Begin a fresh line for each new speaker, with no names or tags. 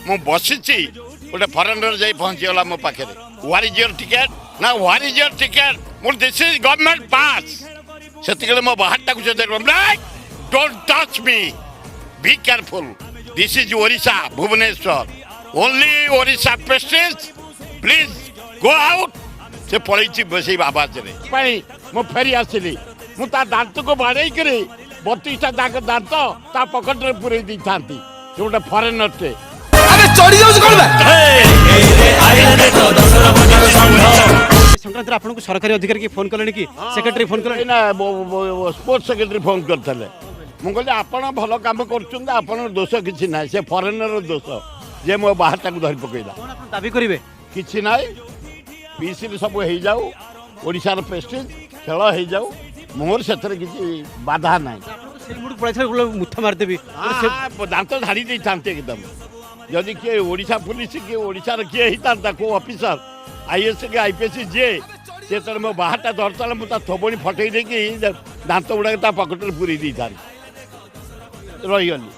ମୁଁ ବସିଛି ଗୋଟେ ଫରେନର ଯାଇ ପହଞ୍ଚିଗଲା ମୋ ପାଖରେ ହ୍ୱାଟ୍ ଇଜ୍ ୟୋର ଟିକେଟ୍ ନା ହ୍ୱାଟ୍ ଇଜ୍ ୟୋର ଟିକେଟ୍ ମୁଁ ଦିସ୍ ଇଜ୍ ଗଭର୍ଣ୍ଣମେଣ୍ଟ ପାସ୍ ସେତିକି ମୋ ବାହାରଟାକୁ don't touch me be careful this is Odisha Bhubaneswar only Odisha president please go out ସେ ପଳେଇଛି ସେଇ ଆବାଜରେ ପାଇଁ ମୁଁ ଫେରି ଆସିଲି ମୁଁ ତା ଦାନ୍ତକୁ ବାଡ଼େଇକରି 32ଟା ଦାନ୍ତ ତା ପକେଟରେ ପୁରେଇ ଦେଇଥାନ୍ତି ସେ ଗୋଟେ ଫରେନରଟେ
ସଂକ୍ରାନ୍ତରେ ଆପଣଙ୍କୁ ସରକାରୀ ଅଧିକାରୀ କି ଫୋନ କଲେଣି କି ସେକ୍ରେଟାରୀ ଫୋନ କଲେଣି
ନା ସ୍ପୋର୍ଟସ ସେକ୍ରେଟାରୀ ଫୋନ କରିଥିଲେ ମୁଁ କହିଲି ଆପଣ ଭଲ କାମ କରୁଛନ୍ତି ଆପଣଙ୍କ ଦୋଷ କିଛି ନାହିଁ ସେ ଫରେନର ଦୋଷ ଯେ ମୋ ବାହାରଟାକୁ ଧରି ପକେଇଲା
ଦାବି କରିବେ
କିଛି ନାହିଁ ପିସିରେ ସବୁ ହେଇଯାଉ ଓଡ଼ିଶାର ପ୍ରେଷ୍ଟିଜ୍ ଖେଳ ହେଇଯାଉ ମୋର ସେଥିରେ କିଛି ବାଧା ନାହିଁ
ମୁଠା ମାରିଦେବି
ଦାନ୍ତ ଧାଡ଼ି ଦେଇଥାନ୍ତି ଏକଦମ ଯଦି କିଏ ଓଡ଼ିଶା ପୁଲିସ କିଏ ଓଡ଼ିଶାର କିଏ ହେଇଥାନ୍ତା କେଉଁ ଅଫିସର ଆଇଏଏସ୍ କି ଆଇପିଏସ୍ ଯିଏ ସେ ଯେତେବେଳେ ମୋ ବାହାରଟା ଧରିଥିଲା ମୁଁ ତା ଥୋବଣି ଫଟେଇ ଦେଇକି ଦାନ୍ତ ଗୁଡ଼ାକ ତା ପକେଟରେ ପୁରେଇ ଦେଇଥାନ୍ତି ରହିଗଲି